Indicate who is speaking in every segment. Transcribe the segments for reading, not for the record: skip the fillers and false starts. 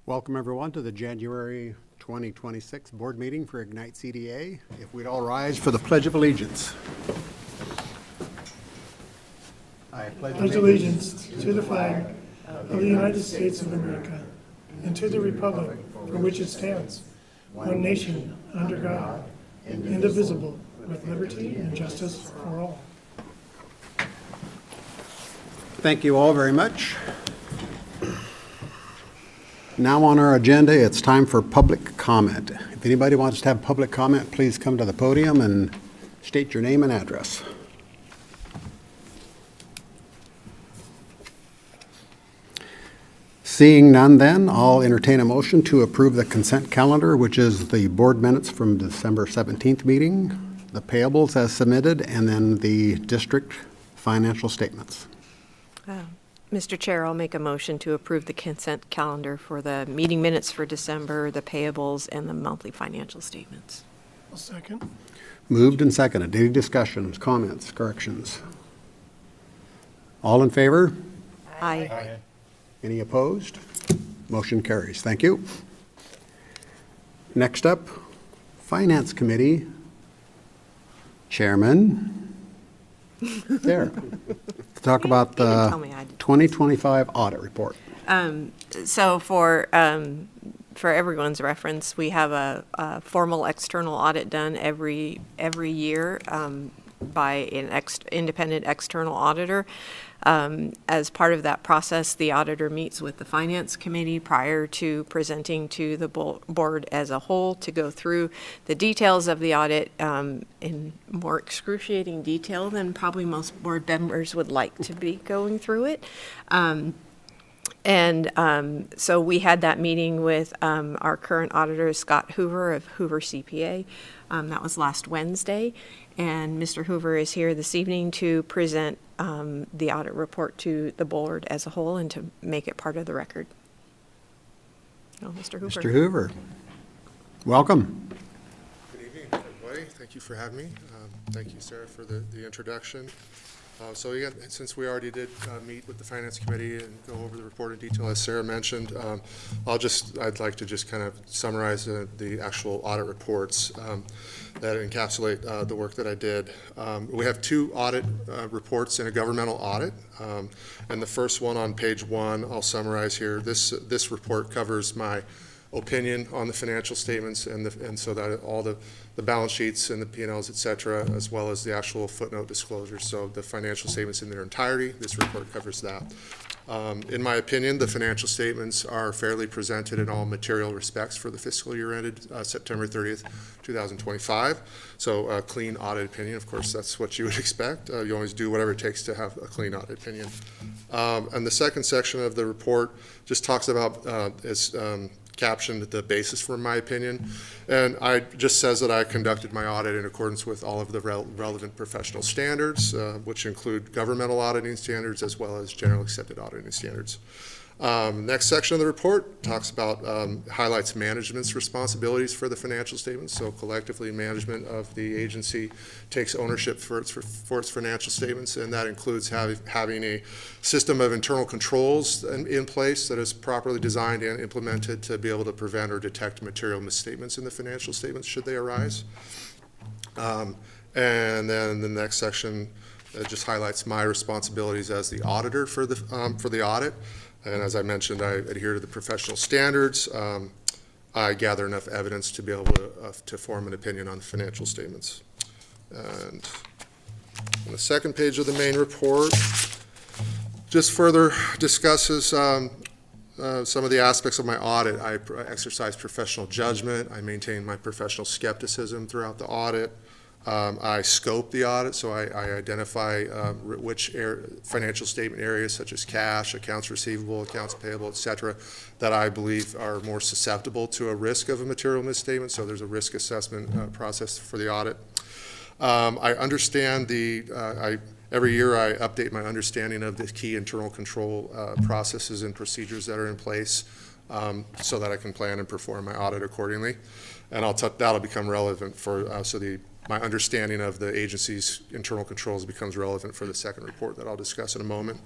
Speaker 1: Welcome everyone to the January 2026 board meeting for Ignite CDA. If we'd all rise for the Pledge of Allegiance. I
Speaker 2: pledge allegiance to the flag of the United States of America and to the republic for which it stands, one nation, under God, indivisible, with liberty and justice for all.
Speaker 1: Thank you all very much. Now on our agenda, it's time for public comment. If anybody wants to have public comment, please come to the podium and state your name and address. Seeing none then, I'll entertain a motion to approve the consent calendar, which is the board minutes from December 17th meeting, the payables as submitted, and then the district financial statements.
Speaker 3: Mr. Chair, I'll make a motion to approve the consent calendar for the meeting minutes for December, the payables, and the monthly financial statements.
Speaker 2: A second.
Speaker 1: Moved and seconded. Any discussions, comments, corrections? All in favor?
Speaker 3: Aye.
Speaker 1: Any opposed? Motion carries. Thank you. Next up, Finance Committee Chairman. There. Talk about the 2025 audit report.
Speaker 3: So for everyone's reference, we have a formal external audit done every year by an independent external auditor. As part of that process, the auditor meets with the Finance Committee prior to presenting to the board as a whole to go through the details of the audit in more excruciating detail than probably most board members would like to be going through it. So we had that meeting with our current auditor, Scott Hoover of Hoover CPA. That was last Wednesday. And Mr. Hoover is here this evening to present the audit report to the board as a whole and to make it part of the record. Oh, Mr. Hoover.
Speaker 1: Mr. Hoover, welcome.
Speaker 4: Good evening, everybody. Thank you for having me. Thank you, Sarah, for the introduction. So again, since we already did meet with the Finance Committee and go over the report in detail, as Sarah mentioned, I'd like to just kind of summarize the actual audit reports that encapsulate the work that I did. We have two audit reports in a governmental audit, and the first one on page 1, I'll summarize here. This report covers my opinion on the financial statements and so that all the balance sheets and the P&Ls, et cetera, as well as the actual footnote disclosures. So the financial statements in their entirety, this report covers that. In my opinion, the financial statements are fairly presented in all material respects for the fiscal year ended September 30th, 2025. So a clean audit opinion, of course, that's what you would expect. You always do whatever it takes to have a clean audit opinion. And the second section of the report just talks about captioned the basis for my opinion, and I just says that I conducted my audit in accordance with all of the relevant professional standards, which include governmental auditing standards as well as general accepted auditing standards. Next section of the report talks about highlights management's responsibilities for the financial statements. So collectively, management of the agency takes ownership for its financial statements, and that includes having a system of internal controls in place that is properly designed and implemented to be able to prevent or detect material misstatements in the financial statements should they arise. And then the next section just highlights my responsibilities as the auditor for the audit. And as I mentioned, I adhere to the professional standards. I gather enough evidence to be able to form an opinion on the financial statements. And on the second page of the main report, just further discusses some of the aspects of my audit. I exercise professional judgment. I maintain my professional skepticism throughout the audit. I scope the audit, so I identify which financial statement areas such as cash, accounts receivable, accounts payable, et cetera, that I believe are more susceptible to a risk of a material misstatement. So there's a risk assessment process for the audit. I understand every year I update my understanding of the key internal control processes and procedures that are in place so that I can plan and perform my audit accordingly. And that'll become relevant for, my understanding of the agency's internal controls becomes relevant for the second report that I'll discuss in a moment.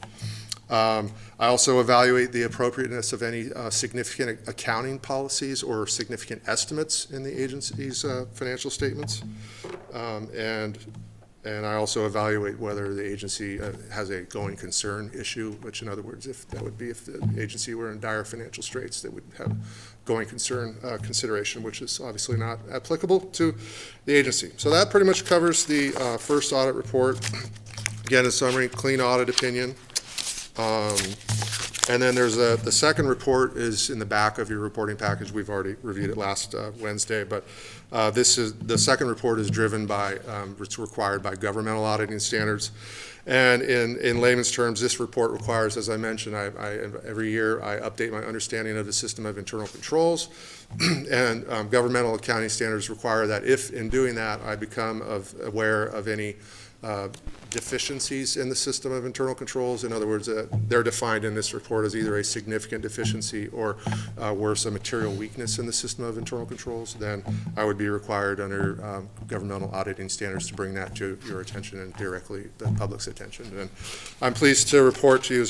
Speaker 4: I also evaluate the appropriateness of any significant accounting policies or significant estimates in the agency's financial statements. And I also evaluate whether the agency has a going concern issue, which in other words, if the agency were in dire financial straits, they would have going concern consideration, which is obviously not applicable to the agency. So that pretty much covers the first audit report. Again, in summary, clean audit opinion. And then there's the second report is in the back of your reporting package. We've already reviewed it last Wednesday, but the second report is driven by, it's required by governmental auditing standards. And in layman's terms, this report requires, as I mentioned, every year I update my understanding of the system of internal controls. And governmental accounting standards require that if in doing that, I become aware of any deficiencies in the system of internal controls. In other words, they're defined in this report as either a significant deficiency or worse, a material weakness in the system of internal controls, then I would be required under governmental auditing standards to bring that to your attention and directly the public's attention. And I'm pleased to report to you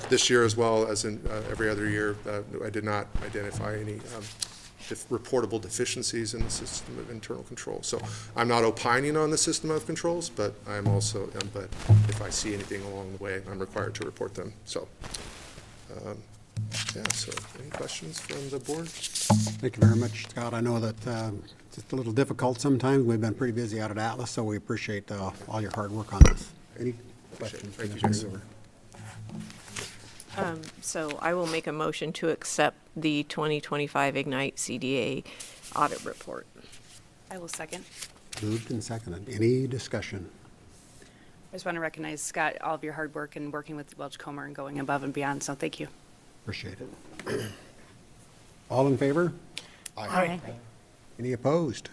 Speaker 4: this year as well as in every other year, I did not identify any reportable deficiencies in the system of internal controls. So I'm not opining on the system of controls, but I'm also, but if I see anything along the way, I'm required to report them. So, yeah, so any questions from the board?
Speaker 1: Thank you very much, Scott. I know that it's just a little difficult sometimes. We've been pretty busy out at Atlas, so we appreciate all your hard work on this. Any questions?
Speaker 4: Thank you, guys.
Speaker 3: So I will make a motion to accept the 2025 Ignite CDA audit report.
Speaker 5: I will second.
Speaker 1: Moved and seconded. Any discussion?
Speaker 5: I just want to recognize, Scott, all of your hard work in working with Welch Comer and going above and beyond, so thank you.
Speaker 1: Appreciate it. All in favor?
Speaker 5: Aye.
Speaker 1: Any opposed?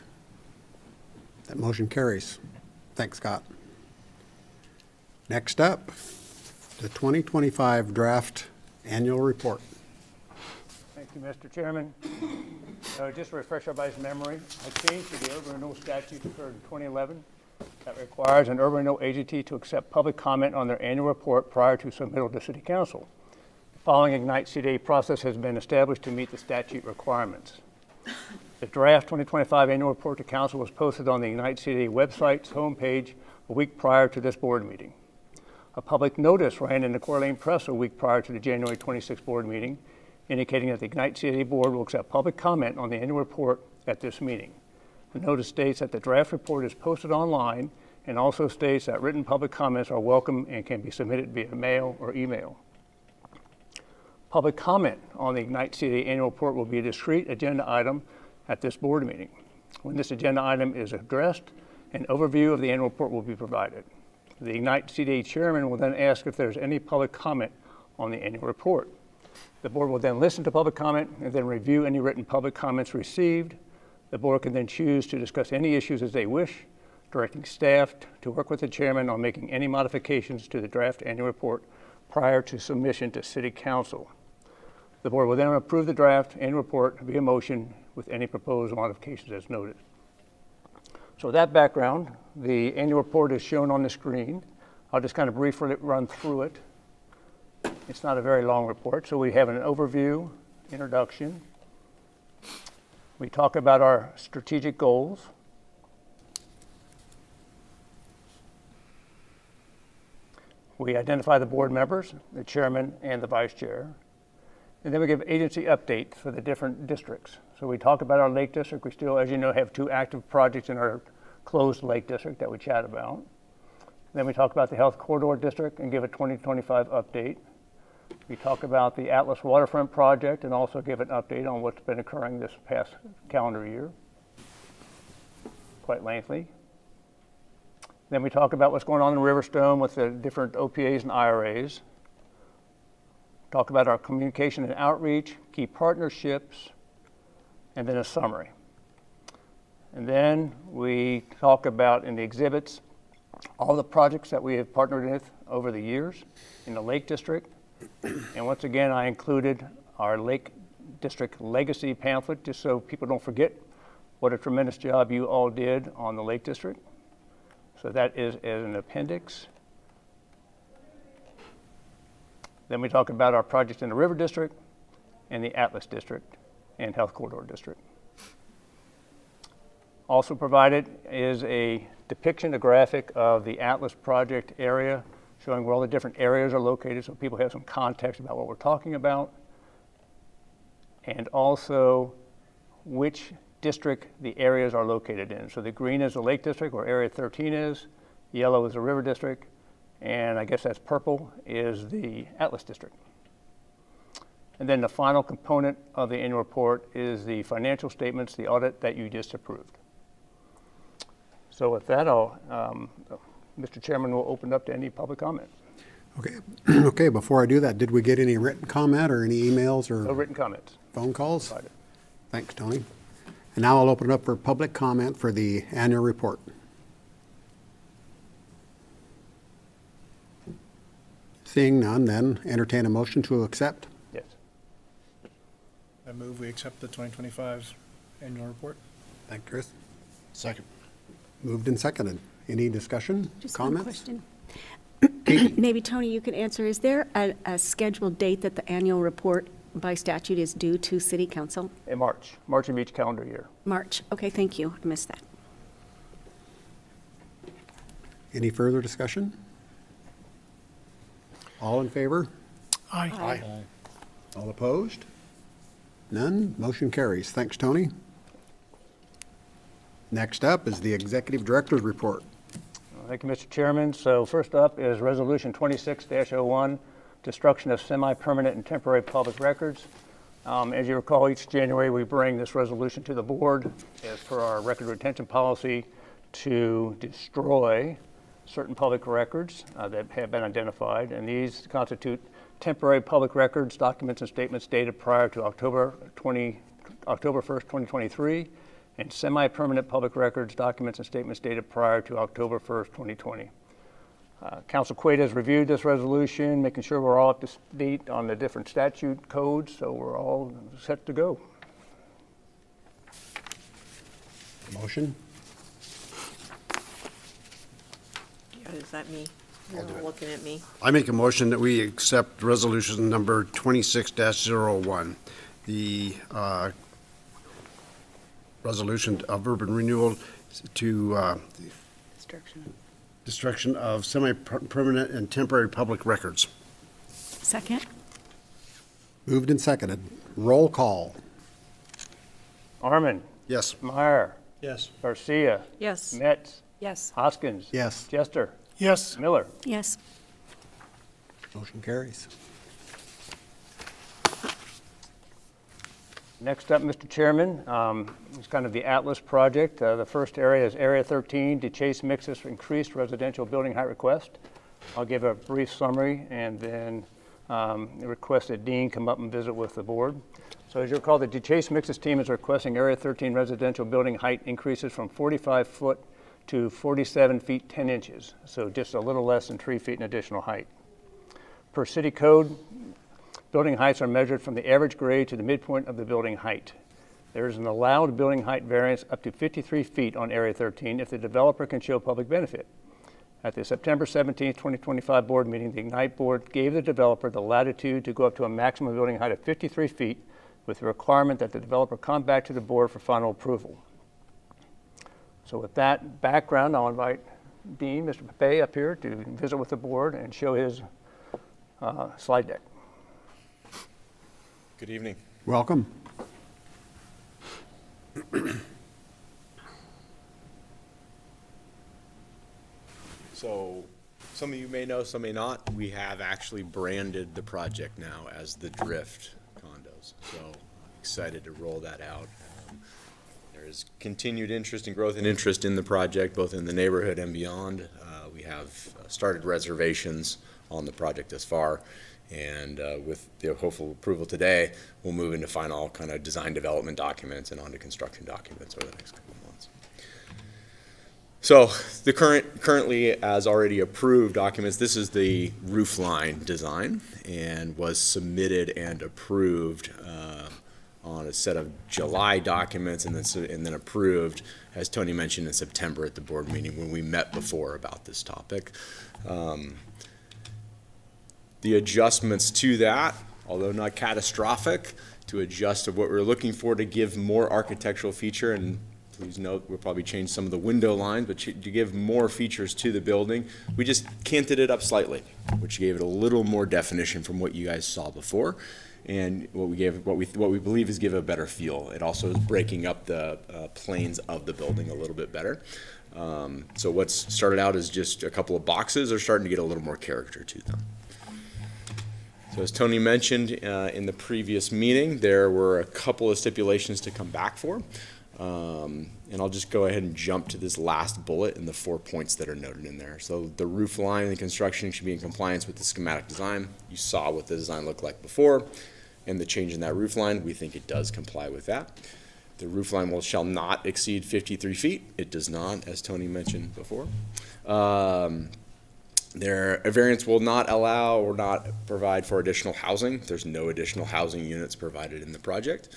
Speaker 1: That motion carries. Thanks, Scott. Next up, the 2025 draft annual report.
Speaker 6: Thank you, Mr. Chairman. Just to refresh everybody's memory, a change to the urban renewal statute occurred in 2011 that requires an urban renewal agency to accept public comment on their annual report prior to submittal to City Council. The following Ignite CDA process has been established to meet the statute requirements. The draft 2025 annual report to Council was posted on the Ignite CDA website's homepage a week prior to this board meeting. A public notice ran in the Coeur d'Alene Press a week prior to the January 26th board meeting, indicating that the Ignite CDA board will accept public comment on the annual report at this meeting. The notice states that the draft report is posted online and also states that written public comments are welcome and can be submitted via mail or email. Public comment on the Ignite CDA annual report will be a discrete agenda item at this board meeting. When this agenda item is addressed, an overview of the annual report will be provided. The Ignite CDA chairman will then ask if there's any public comment on the annual report. The board will then listen to public comment and then review any written public comments received. The board can then choose to discuss any issues as they wish, directing staff to work with the chairman on making any modifications to the draft annual report prior to submission to City Council. The board will then approve the draft annual report via motion with any proposed modifications as noted. So with that background, the annual report is shown on the screen. I'll just kind of briefly run through it. It's not a very long report, so we have an overview, introduction. We talk about our strategic goals. We identify the board members, the chairman and the vice chair. And then we give agency updates for the different districts. So we talk about our Lake District. We still, as you know, have 2 active projects in our closed Lake District that we chat about. Then we talk about the Health Corridor District and give a 2025 update. We talk about the Atlas Waterfront Project and also give an update on what's been occurring this past calendar year. Quite lengthy. Then we talk about what's going on in Riverstone with the different OPAs and IRAs. Talk about our communication and outreach, key partnerships, and then a summary. And then we talk about in the exhibits all the projects that we have partnered with over the years in the Lake District. And once again, I included our Lake District Legacy pamphlet just so people don't forget what a tremendous job you all did on the Lake District. So that is as an appendix. Then we talk about our projects in the River District and the Atlas District and Health Corridor District. Also provided is a depiction, a graphic of the Atlas project area, showing where all the different areas are located so people have some context about what we're talking about, and also which district the areas are located in. So the green is the Lake District, where Area 13 is, yellow is the River District, and I guess that's purple is the Atlas District. And then the final component of the annual report is the financial statements, the audit that you just approved. So with that, Mr. Chairman will open up to any public comment.
Speaker 1: Okay, okay, before I do that, did we get any written comment or any emails
Speaker 6: No
Speaker 1: or
Speaker 6: written comments.
Speaker 1: phone calls?
Speaker 6: Provided.
Speaker 1: Thanks, Tony. And now I'll open it up for public comment for the annual report. Seeing none, then entertain a motion to accept.
Speaker 6: Yes.
Speaker 7: I move we accept the 2025 annual report.
Speaker 1: Thank you, Chris.
Speaker 7: Second.
Speaker 1: Moved and seconded. Any discussion,
Speaker 8: Just one
Speaker 1: comments?
Speaker 8: question. Maybe, Tony, you can answer. Is there a scheduled date that the annual report by statute is due to City Council?
Speaker 6: In March of each calendar year.
Speaker 8: March. Okay, thank you. I missed that.
Speaker 1: Any further discussion? All in favor?
Speaker 2: Aye.
Speaker 1: All opposed? None? Motion carries. Thanks, Tony. Next up is the Executive Director's Report.
Speaker 6: Thank you, Mr. Chairman. So first up is Resolution 26-01, destruction of semi-permanent and temporary public records. As you recall, each January we bring this resolution to the board as per our record retention policy to destroy certain public records that have been identified, and these constitute temporary public records, documents, and statements dated prior to October 1st, 2023, and semi-permanent public records, documents, and statements dated prior to October 1st, 2020. Council Quaid has reviewed this resolution, making sure we're all up to date on the different statute codes, so we're all set to go.
Speaker 1: Motion?
Speaker 3: Yeah, is that me? You're all looking at me.
Speaker 9: I make a motion that we accept resolution number 26-01, the resolution of urban renewal to destruction of semi-permanent and temporary public records.
Speaker 8: Second?
Speaker 1: Moved and seconded. Roll call.
Speaker 6: Arman,
Speaker 9: Yes.
Speaker 6: Meyer,
Speaker 7: Yes.
Speaker 6: Garcia,
Speaker 3: Yes.
Speaker 6: Metz,
Speaker 5: Yes.
Speaker 6: Hoskins.
Speaker 1: Yes.
Speaker 6: Jester,
Speaker 2: Yes.
Speaker 6: Miller.
Speaker 8: Yes.
Speaker 1: Motion carries.
Speaker 6: Next up, Mr. Chairman, is kind of the Atlas project. The first area is Area 13, DeChase Mixes increased residential building height request. I'll give a brief summary and then request that Dean come up and visit with the board. So as you recall, the DeChase Mixes team is requesting Area 13 residential building height increases from 45 foot to 47 feet 10 inches, so just a little less than 3 feet in additional height. Per city code, building heights are measured from the average grade to the midpoint of the building height. There is an allowed building height variance up to 53 feet on Area 13 if the developer can show public benefit. At the September 17, 2025 board meeting, the Ignite board gave the developer the latitude to go up to a maximum building height of 53 feet with the requirement that the developer come back to the board for final approval. So with that background, I'll invite Dean, Mr. Pepe, up here to visit with the board and show his slide deck.
Speaker 10: Good evening.
Speaker 1: Welcome.
Speaker 10: So some of you may know, some may not. We have actually branded the project now as the Drift condos. So I'm excited to roll that out. There is continued interest and growth and interest in the project, both in the neighborhood and beyond. We have started reservations on the project thus far. And with the hopeful approval today, we'll move into final kind of design development documents and onto construction documents over the next couple of months. So the currently as already approved documents, this is the roof line design and was submitted and approved on a set of July documents and then approved, as Tony mentioned, in September at the board meeting when we met before about this topic. The adjustments to that, although not catastrophic, to adjust to what we're looking for to give more architectural feature, and please note, we'll probably change some of the window lines, but to give more features to the building, we just canted it up slightly, which gave it a little more definition from what you guys saw before, and what we believe is give a better feel. It also is breaking up the planes of the building a little bit better. So what's started out as just a couple of boxes are starting to get a little more character to them. So as Tony mentioned in the previous meeting, there were a couple of stipulations to come back for. And I'll just go ahead and jump to this last bullet and the 4 points that are noted in there. So the roof line and the construction should be in compliance with the schematic design. You saw what the design looked like before, and the change in that roof line, we think it does comply with that. The roof line shall not exceed 53 feet. It does not, as Tony mentioned before. A variance will not allow or not provide for additional housing. There's no additional housing units provided in the project.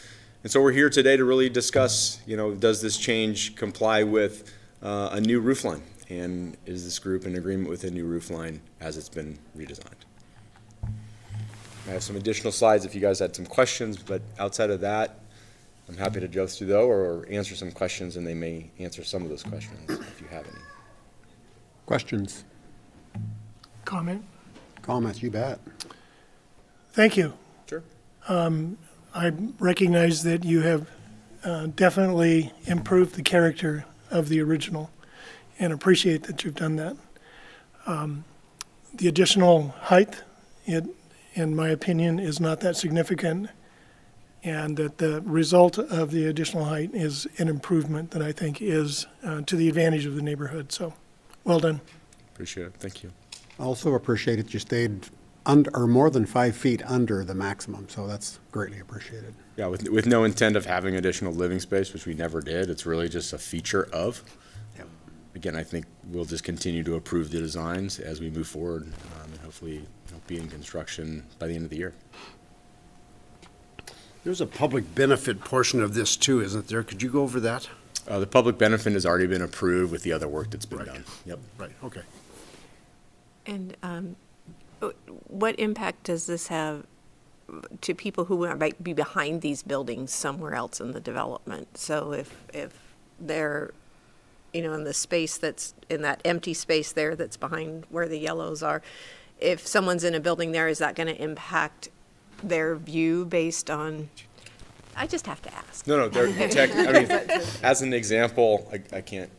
Speaker 10: And so we're here today to really discuss, does this change comply with a new roof line? And is this group in agreement with a new roof line as it's been redesigned? I have some additional slides if you guys had some questions, but outside of that, I'm happy to go through those or answer some questions, and they may answer some of those questions if you have any.
Speaker 1: Questions?
Speaker 2: Comment?
Speaker 1: Comments, you bet.
Speaker 2: Thank you.
Speaker 10: Sure.
Speaker 2: I recognize that you have definitely improved the character of the original and appreciate that you've done that. The additional height, in my opinion, is not that significant, and that the result of the additional height is an improvement that I think is to the advantage of the neighborhood. So, well done.
Speaker 10: Appreciate it. Thank you.
Speaker 1: Also appreciate it you stayed under, or more than 5 feet under the maximum, so that's greatly appreciated.
Speaker 10: Yeah, with no intent of having additional living space, which we never did. It's really just a feature of.
Speaker 1: Yep.
Speaker 10: Again, I think we'll just continue to approve the designs as we move forward, and hopefully be in construction by the end of the year.
Speaker 9: There's a public benefit portion of this too, isn't there? Could you go over that?
Speaker 10: The public benefit has already been approved with the other work that's been
Speaker 9: Right.
Speaker 10: done. Yep.
Speaker 9: Right, okay.
Speaker 3: And what impact does this have to people who might be behind these buildings somewhere else in the development? So if they're, in the space that's, in that empty space there that's behind where the yellows are, if someone's in a building there, is that going to impact their view based on, I just have to ask.
Speaker 10: No, as an example, I can't.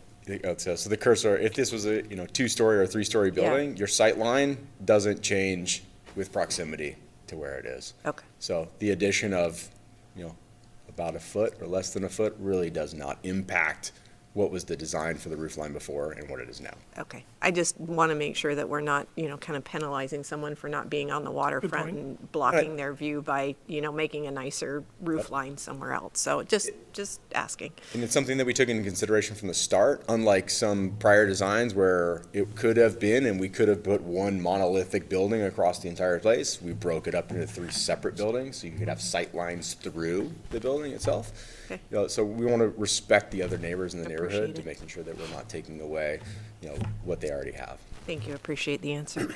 Speaker 10: So the cursor, if this was a 2-story or 3-story building, your sight line doesn't change with proximity to where it is.
Speaker 3: Okay.
Speaker 10: So the addition of about a foot or less than a foot really does not impact what was the design for the roof line before and what it is now.
Speaker 3: Okay. I just want to make sure that we're not, kind of penalizing someone for not being on the waterfront
Speaker 2: point.
Speaker 3: and blocking their view by, making a nicer roof line somewhere else. So just asking.
Speaker 10: And it's something that we took into consideration from the start, unlike some prior designs where it could have been, and we could have put one monolithic building across the entire place. We broke it up into 3 separate buildings, so you could have sight lines through the building itself.
Speaker 3: Okay.
Speaker 10: So we want to respect the other neighbors in the neighborhood
Speaker 3: Appreciate
Speaker 10: to
Speaker 3: it.
Speaker 10: making sure that we're not taking away, what they already have.
Speaker 3: Thank you. Appreciate the answer.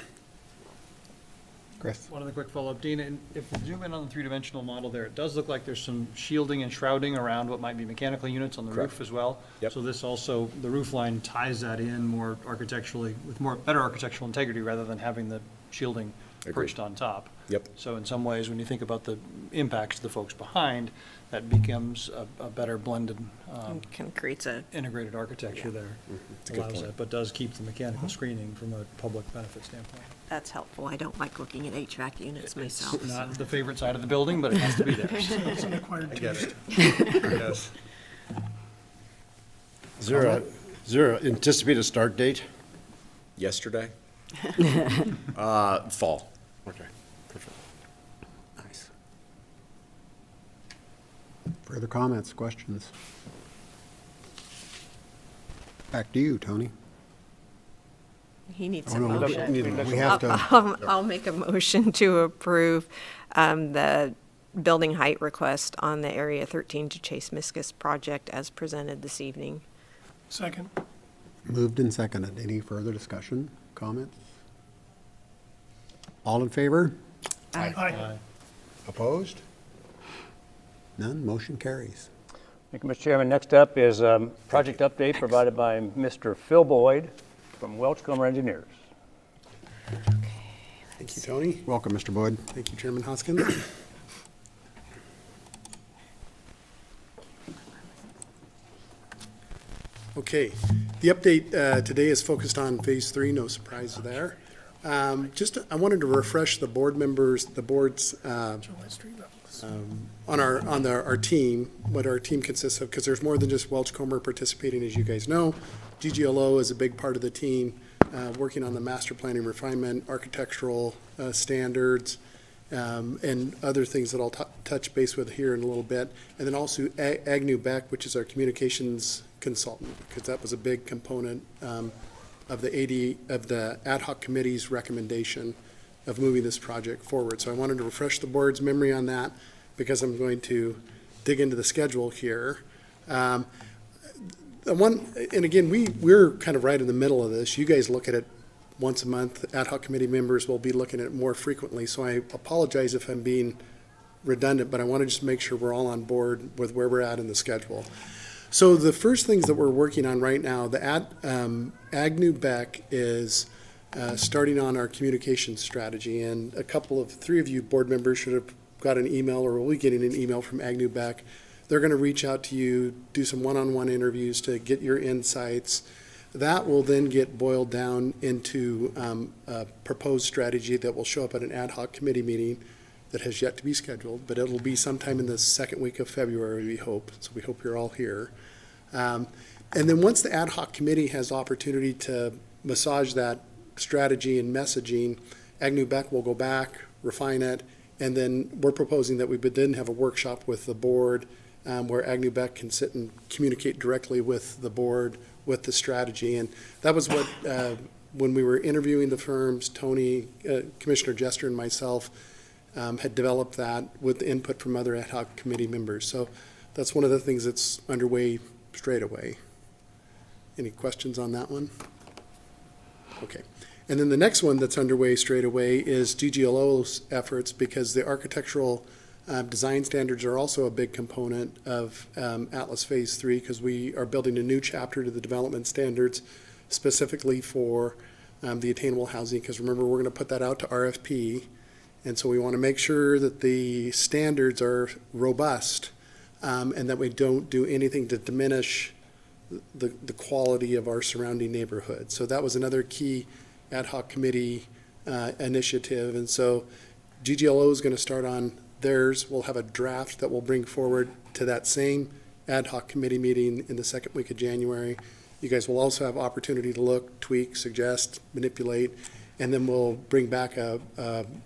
Speaker 1: Chris?
Speaker 7: One other quick follow-up, Dean, and if we zoom in on the 3-dimensional model there, it does look like there's some shielding and shrouding around what might be mechanical units on the
Speaker 10: Correct.
Speaker 7: roof as well.
Speaker 10: Yep.
Speaker 7: So this also, the roof line ties that in more architecturally, with better architectural integrity rather than having the shielding
Speaker 10: Agreed.
Speaker 7: perched on top.
Speaker 10: Yep.
Speaker 7: So in some ways, when you think about the impacts to the folks behind, that becomes a better blended,
Speaker 3: Kind of creates a,
Speaker 7: integrated architecture there.
Speaker 10: It's a good
Speaker 7: Allows
Speaker 10: point.
Speaker 7: that, but does keep the mechanical screening from a public benefit standpoint.
Speaker 3: that's helpful. I don't like looking at HVAC units myself.
Speaker 7: Not the favorite side of the building, but it has to be there.
Speaker 2: It's an acquired taste.
Speaker 9: Yes. Is there an anticipated start date?
Speaker 10: Yesterday? Fall.
Speaker 9: Okay, perfect.
Speaker 1: Nice. Further comments, questions? Back to you, Tony.
Speaker 3: He needs
Speaker 1: Oh,
Speaker 3: a
Speaker 1: no,
Speaker 3: motion.
Speaker 1: we have to,
Speaker 3: I'll make a motion to approve the building height request on the Area 13 to Chase Miscus project as presented this evening.
Speaker 2: Second.
Speaker 1: Moved and seconded. Any further discussion, comments? All in favor?
Speaker 2: Aye.
Speaker 1: Opposed? None. Motion carries.
Speaker 6: Thank you, Mr. Chairman. Next up is project update provided by Mr. Phil Boyd from Welch Comer Engineers.
Speaker 1: Thank you, Tony. Welcome, Mr. Boyd. Thank you, Chairman Hoskins.
Speaker 11: Okay, the update today is focused on Phase 3, no surprise there. I wanted to refresh the board members, the board's, on our team, what our team consists of, because there's more than just Welch Comer participating, as you guys know. GGLO is a big part of the team, working on the master planning refinement, architectural standards, and other things that I'll touch base with here in a little bit. And then also Agnew Beck, which is our communications consultant, because that was a big component of the ad hoc committee's recommendation of moving this project forward. So I wanted to refresh the board's memory on that because I'm going to dig into the schedule here. And again, we're kind of right in the middle of this. You guys look at it once a month. Ad hoc committee members will be looking at it more frequently. So I apologize if I'm being redundant, but I want to just make sure we're all on board with where we're at in the schedule. So the first things that we're working on right now, the Agnew Beck is starting on our communication strategy, and three of you board members should have got an email, or will be getting an email from Agnew Beck. They're going to reach out to you, do some one-on-one interviews to get your insights. That will then get boiled down into a proposed strategy that will show up at an ad hoc committee meeting that has yet to be scheduled, but it'll be sometime in the second week of February, we hope. So we hope you're all here. And then once the ad hoc committee has opportunity to massage that strategy and messaging, Agnew Beck will go back, refine it, and then we're proposing that we would then have a workshop with the board where Agnew Beck can sit and communicate directly with the board with the strategy. And that was what, when we were interviewing the firms, Tony, Commissioner Jester, and myself had developed that with the input from other ad hoc committee members. So that's one of the things that's underway straight away. Any questions on that one? Okay. And then the next one that's underway straight away is GGLO's efforts, because the architectural design standards are also a big component of Atlas Phase 3, because we are building a new chapter to the development standards specifically for the attainable housing, because remember, we're going to put that out to RFP. And so we want to make sure that the standards are robust and that we don't do anything to diminish the quality of our surrounding neighborhood. So that was another key ad hoc committee initiative. And so GGLO is going to start on theirs. We'll have a draft that we'll bring forward to that same ad hoc committee meeting in the second week of January. You guys will also have opportunity to look, tweak, suggest, manipulate, and then we'll bring back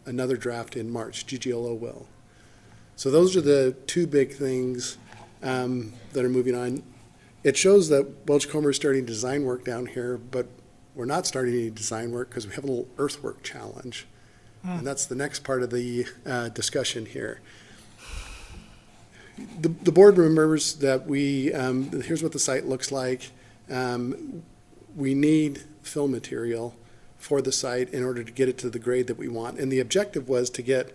Speaker 11: another draft in March. GGLO will. So those are the two big things that are moving on. It shows that Welch Comer is starting design work down here, but we're not starting any design work because we have a little earthwork challenge. And that's the next part of the discussion here. The board remembers that here's what the site looks like. We need fill material for the site in order to get it to the grade that we want. And the objective was to get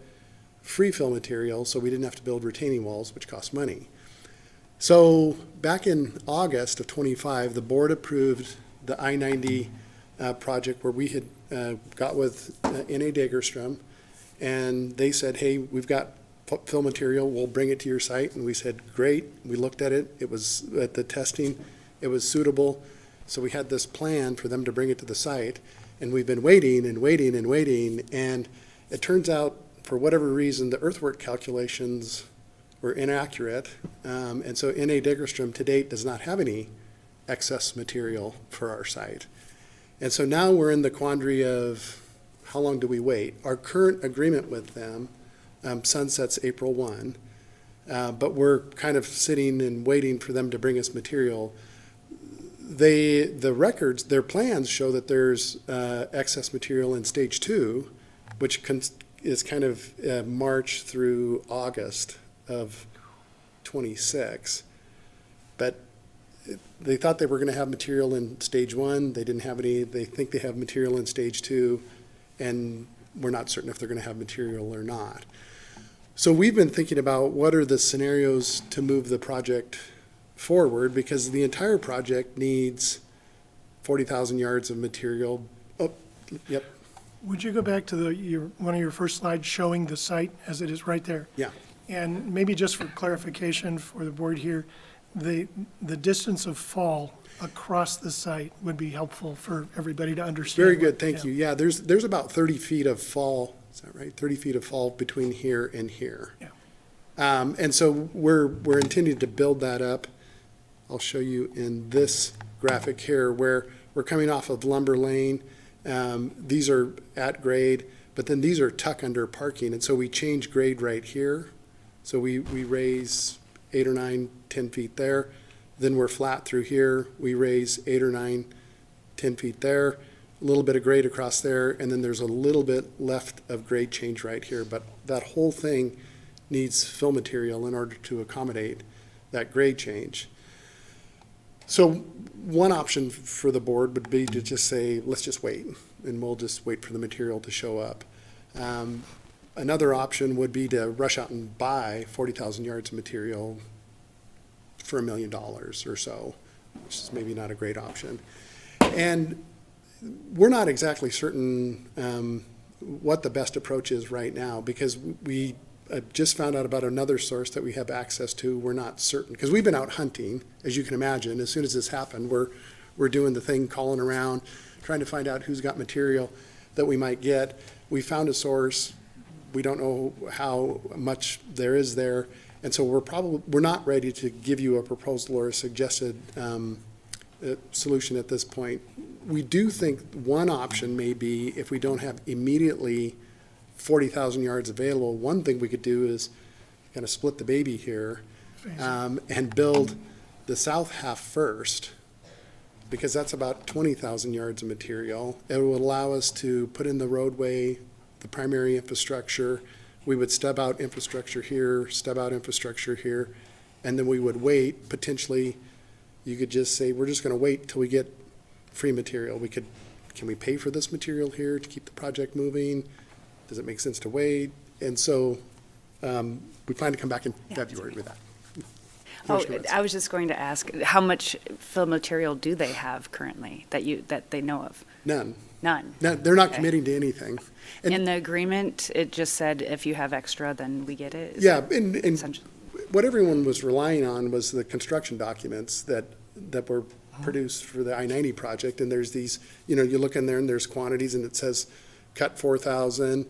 Speaker 11: free fill material so we didn't have to build retaining walls, which cost money. So back in August of 25, the board approved the I-90 project where we had got with N.A. Dagerstrom, and they said, hey, we've got fill material, we'll bring it to your site. And we said, great. We looked at it. It was at the testing. It was suitable. So we had this plan for them to bring it to the site. And we've been waiting and waiting and waiting, and it turns out, for whatever reason, the earthwork calculations were inaccurate, and so N.A. Dagerstrom to date does not have any excess material for our site. And so now we're in the quandary of how long do we wait? Our current agreement with them sunsets April 1, but we're kind of sitting and waiting for them to bring us material. The records, their plans show that there's excess material in stage 2, which is kind of March through August of '26. But they thought they were going to have material in stage 1. They didn't have any. They think they have material in stage 2, and we're not certain if they're going to have material or not. So we've been thinking about what are the scenarios to move the project forward, because the entire project needs 40,000 yards of material. Oh, yep,
Speaker 2: Would you go back to one of your first slides showing the site as it is right there?
Speaker 11: yeah.
Speaker 2: And maybe just for clarification for the board here, the distance of fall across the site would be helpful for everybody to understand.
Speaker 11: Very good, thank you. Yeah, there's about 30 feet of fall, is that right? 30 feet of fall between here and here.
Speaker 2: Yeah.
Speaker 11: And so we're intending to build that up. I'll show you in this graphic here where we're coming off of Lumber Lane. These are at grade, but then these are tuck under parking, and so we change grade right here. So we raise 8 or 9, 10 feet there. Then we're flat through here. We raise 8 or 9, 10 feet there. A little bit of grade across there, and then there's a little bit left of grade change right here. But that whole thing needs fill material in order to accommodate that grade change. So one option for the board would be to just say, let's just wait, and we'll just wait for the material to show up. Another option would be to rush out and buy 40,000 yards of material for $1 million or so, which is maybe not a great option. And we're not exactly certain what the best approach is right now, because we just found out about another source that we have access to. We're not certain, because we've been out hunting, as you can imagine. As soon as this happened, we're doing the thing, calling around, trying to find out who's got material that we might get. We found a source. We don't know how much there is there. And so we're not ready to give you a proposal or a suggested solution at this point. We do think one option may be, if we don't have immediately 40,000 yards available, one thing we could do is kind of split the baby here and build the south half first, because that's about 20,000 yards of material. It will allow us to put in the roadway, the primary infrastructure. We would stub out infrastructure here, stub out infrastructure here, and then we would wait. Potentially, you could just say, we're just going to wait till we get free material. Can we pay for this material here to keep the project moving? Does it make sense to wait? And so we plan to come back in February with that.
Speaker 5: Oh, I was just going to ask, how much fill material do they have currently that they know of?
Speaker 11: None.
Speaker 5: None?
Speaker 11: No, they're not
Speaker 5: Okay.
Speaker 11: committing to anything. And
Speaker 5: In the agreement, it just said if you have extra, then we get it? Is
Speaker 11: yeah,
Speaker 5: that
Speaker 11: and
Speaker 5: essentially-
Speaker 11: what everyone was relying on was the construction documents that were produced for the I-90 project. And there's these, you look in there and there's quantities, and it says cut 4,000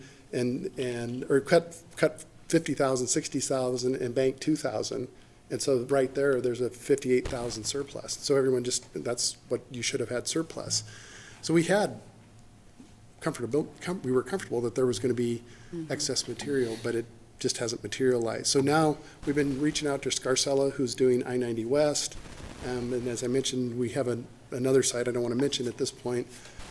Speaker 11: or cut 50,000, 60,000, and bank 2,000. And so right there's a 58,000 surplus. So everyone that's what you should have had surplus. So we were comfortable that there was going to be excess material, but it just hasn't materialized. So now we've been reaching out to Scarcella, who's doing I-90 West. And as I mentioned, we have another site I don't want to mention at this point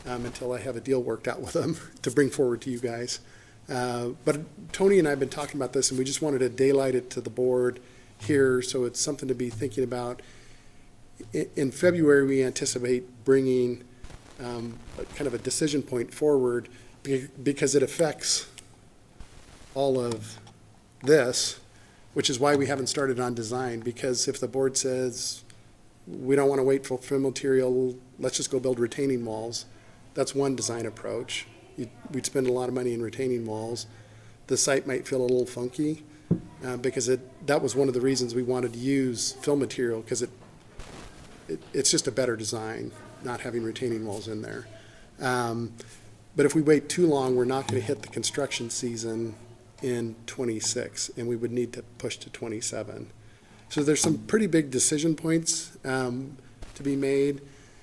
Speaker 11: until I have a deal worked out with them to bring forward to you guys. But Tony and I have been talking about this, and we just wanted to daylight it to the board here, so it's something to be thinking about. In February, we anticipate bringing kind of a decision point forward, because it affects all of this, which is why we haven't started on design. Because if the board says, we don't want to wait for fill material, let's just go build retaining walls, that's one design approach. We'd spend a lot of money in retaining walls. The site might feel a little funky, because that was one of the reasons we wanted to use fill material, because it's just a better design, not having retaining walls in there. But if we wait too long, we're not going to hit the construction season in '26, and we would need to push to '27. So there's some pretty big decision points to be made.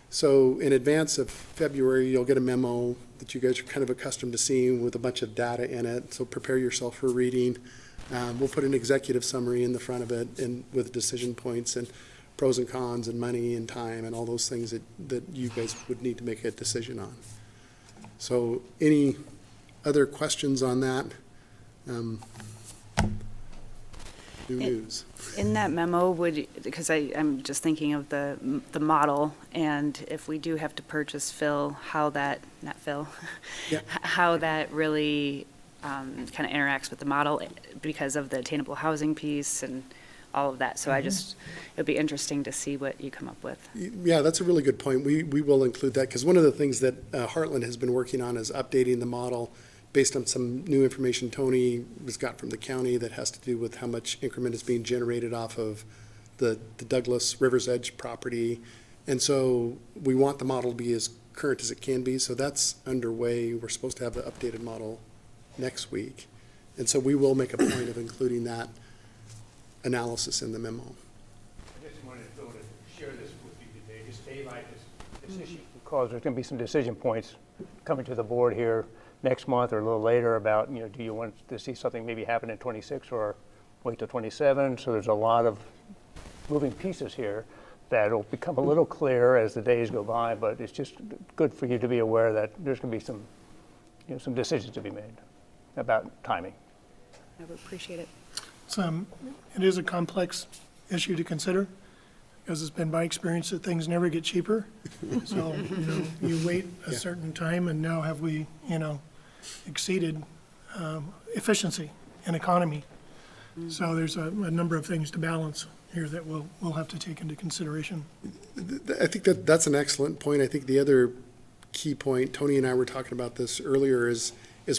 Speaker 11: So in advance of February, you'll get a memo that you guys are kind of accustomed to seeing with a bunch of data in it. So prepare yourself for reading. We'll put an executive summary in the front of it, and with decision points and pros and cons and money and time and all those things that you guys would need to make a decision on. So any other questions on that? New news.
Speaker 5: In that memo, because I'm just thinking of the model, and if we do have to purchase fill, not fill,
Speaker 11: Yeah.
Speaker 5: how that really kind of interacts with the model because of the attainable housing piece and all of that. So it'd be interesting to see what you come up with.
Speaker 11: Yeah, that's a really good point. We will include that, because one of the things that Heartland has been working on is updating the model based on some new information Tony has got from the county that has to do with how much increment is being generated off of the Douglas River's Edge property. And so we want the model to be as current as it can be, so that's underway. We're supposed to have the updated model next week. And so we will make a point of including that analysis in the memo.
Speaker 6: I just wanted Phil to share this with you today, just daylight this issue, because there's going to be some decision points coming to the board here next month or a little later about, do you want to see something maybe happen in 26 or wait till 27? So there's a lot of moving pieces here that'll become a little clearer as the days go by, but it's just good for you to be aware that there's going to be some, some decisions to be made about timing.
Speaker 5: I would appreciate it.
Speaker 2: It is a complex issue to consider, because it's been my experience that things never get cheaper. So, you wait a certain time, and now have we, exceeded efficiency and economy. So there's a number of things to balance here that we'll have to take into consideration.
Speaker 11: I think that's an excellent point. I think the other key point, Tony and I were talking about this earlier, is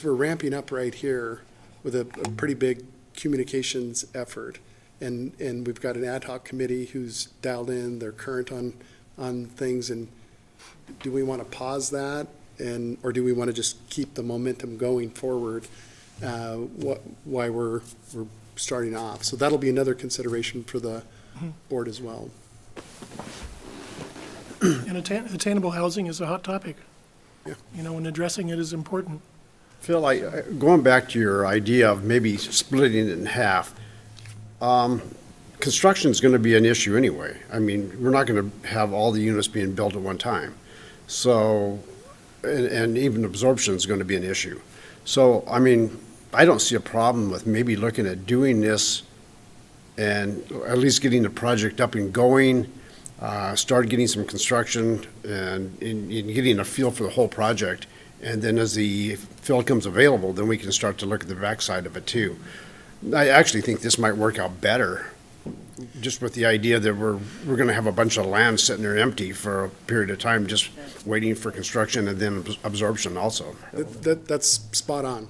Speaker 11: we're ramping up right here with a pretty big communications effort. And we've got an ad hoc committee who's dialed in, they're current on things, and do we want to pause that? Or do we want to just keep the momentum going forward, why we're starting off? So that'll be another consideration for the board as well.
Speaker 2: And attainable housing is a hot topic.
Speaker 11: Yeah.
Speaker 2: And addressing it is important.
Speaker 9: Phil, going back to your idea of maybe splitting it in half, construction is going to be an issue anyway. I mean, we're not going to have all the units being built at one time. So, and even absorption is going to be an issue. So, I mean, I don't see a problem with maybe looking at doing this and at least getting the project up and going, start getting some construction and getting a feel for the whole project. And then as the fill comes available, then we can start to look at the backside of it too. I actually think this might work out better, just with the idea that we're going to have a bunch of land sitting there empty for a period of time, just waiting for construction and then absorption also.
Speaker 11: That's spot on.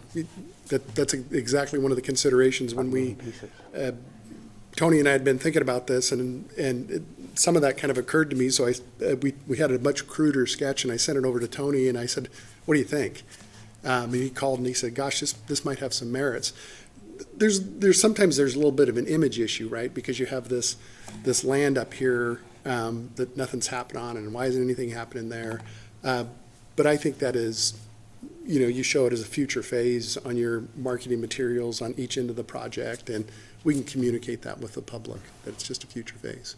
Speaker 11: That's exactly one of the considerations when we, Tony and I had been thinking about this, and some of that kind of occurred to me, so we had a much cruder sketch, and I sent it over to Tony, and I said, what do you think? And he called and he said, gosh, this might have some merits. Sometimes there's a little bit of an image issue, right? Because you have this land up here that nothing's happened on, and why isn't anything happening there? But I think that is, you show it as a future phase on your marketing materials on each end of the project, and we can communicate that with the public, that it's just a future phase.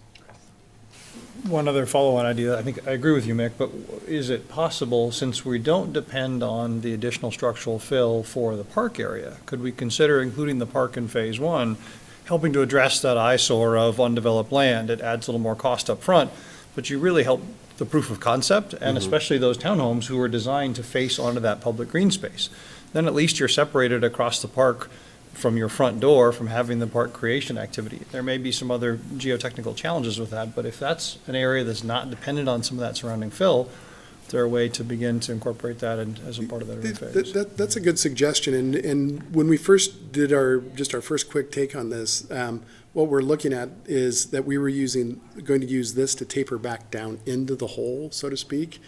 Speaker 7: One other follow-on idea, I think I agree with you, Mick, but is it possible, since we don't depend on the additional structural fill for the park area, could we consider including the park in phase one, helping to address that eyesore of undeveloped land? It adds a little more cost up front, but you really help the proof of concept, and especially those townhomes who are designed to face onto that public green space. Then at least you're separated across the park from your front door from having the park creation activity. There may be some other geotechnical challenges with that, but if that's an area that's not dependent on some of that surrounding fill, is there a way to begin to incorporate that as a part of that early phase?
Speaker 11: That's a good suggestion, and when we first did our first quick take on this, what we're looking at is that we were going to use this to taper back down into the hole, so to speak.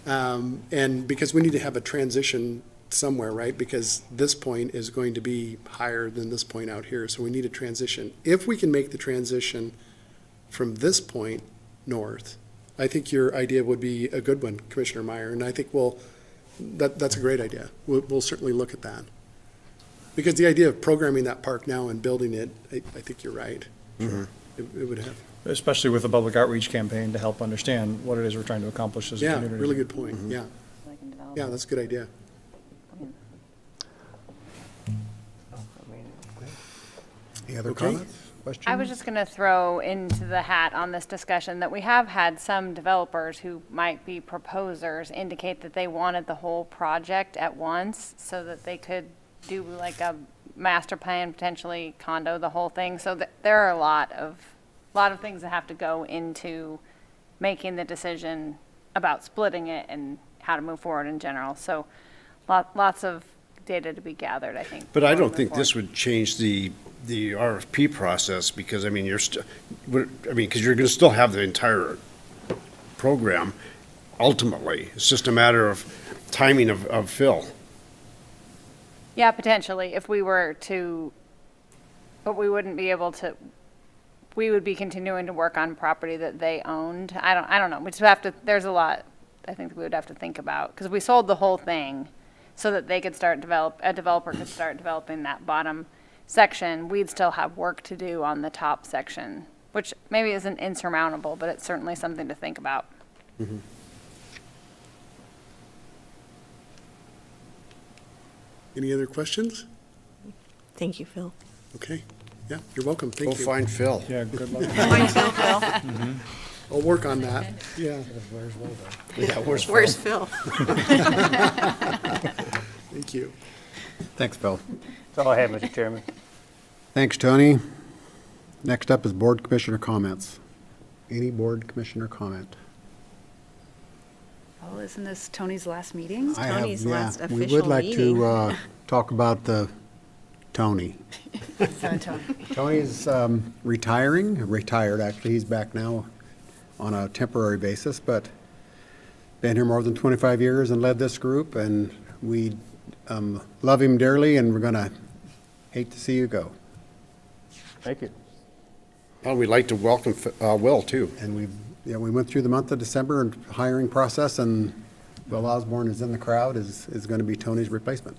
Speaker 11: And because we need to have a transition somewhere, right? Because this point is going to be higher than this point out here, so we need a transition. If we can make the transition from this point north, I think your idea would be a good one, Commissioner Meyer, and I think that's a great idea. We'll certainly look at that. Because the idea of programming that park now and building it, I think you're right. Sure. It would have.
Speaker 7: Especially with the public outreach campaign to help understand what it is we're trying to accomplish as a community.
Speaker 11: Yeah, really good point, yeah. Yeah, that's a good idea.
Speaker 1: Any other
Speaker 11: Okay.
Speaker 1: comments, questions?
Speaker 12: I was just going to throw into the hat on this discussion that we have had some developers who might be proposers indicate that they wanted the whole project at once so that they could do like a master plan, potentially condo, the whole thing. So there are a lot of things that have to go into making the decision about splitting it and how to move forward in general. So lots of data to be gathered, I think.
Speaker 9: But I
Speaker 12: before we
Speaker 9: don't
Speaker 12: move
Speaker 9: think this
Speaker 12: forward.
Speaker 9: would change the RFP process, because, I mean, because you're gonna still have the entire program ultimately. It's just a matter of timing of fill.
Speaker 12: Yeah, potentially, if we were to, but we wouldn't be able to, we would be continuing to work on property that they owned. I don't know. We just have to, there's a lot I think we would have to think about, because we sold the whole thing so that they could a developer could start developing that bottom section. We'd still have work to do on the top section, which maybe isn't insurmountable, but it's certainly something to think about.
Speaker 11: Any other questions?
Speaker 3: Thank you, Phil.
Speaker 11: Okay. Yeah, you're welcome.
Speaker 9: Go
Speaker 11: Thank you.
Speaker 9: find Phil.
Speaker 7: Yeah, good luck.
Speaker 3: Thanks, Phil.
Speaker 11: I'll work on that. Yeah.
Speaker 9: Yeah, where's Phil?
Speaker 3: Where's Phil?
Speaker 11: Thank you.
Speaker 1: Thanks, Phil.
Speaker 6: That's all I have, Mr. Chairman.
Speaker 1: Thanks, Tony. Next up is board commissioner comments. Any board commissioner comment?
Speaker 5: Oh, isn't this Tony's last meeting?
Speaker 1: I have-
Speaker 3: Tony's
Speaker 1: yeah,
Speaker 3: last
Speaker 1: We would
Speaker 3: official
Speaker 1: like to
Speaker 3: meeting.
Speaker 1: talk about the Tony. Tony's retired, actually. He's back now on a temporary basis, but been here more than 25 years and led this group, and we love him dearly, and we're going to hate to see you go.
Speaker 6: Thank you.
Speaker 9: Well, we'd like to welcome Will, too.
Speaker 1: And we went through the month of December and hiring process, and Will Osborne is in the crowd, is going to be Tony's replacement.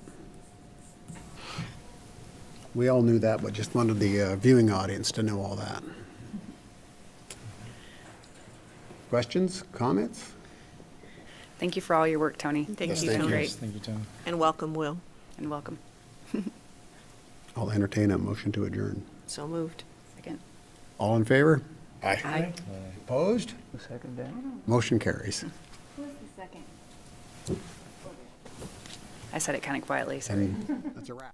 Speaker 1: We all knew that, but just wanted the viewing audience to know all that. Questions, comments?
Speaker 5: Thank you for all your work, Tony.
Speaker 3: Thank
Speaker 9: Yes,
Speaker 3: you,
Speaker 9: thank
Speaker 3: Tony.
Speaker 9: you.
Speaker 7: Yes, thank you, Tony.
Speaker 3: And welcome, Will.
Speaker 5: And welcome.
Speaker 1: I'll entertain a motion to adjourn.
Speaker 3: So moved.
Speaker 5: Second.
Speaker 1: All in favor?
Speaker 9: Aye.
Speaker 3: Aye.
Speaker 1: Opposed?
Speaker 6: Who seconded that?
Speaker 1: Motion carries.
Speaker 12: Who was the second?
Speaker 5: I said it kind of quietly, sorry.
Speaker 1: And that's a wrap.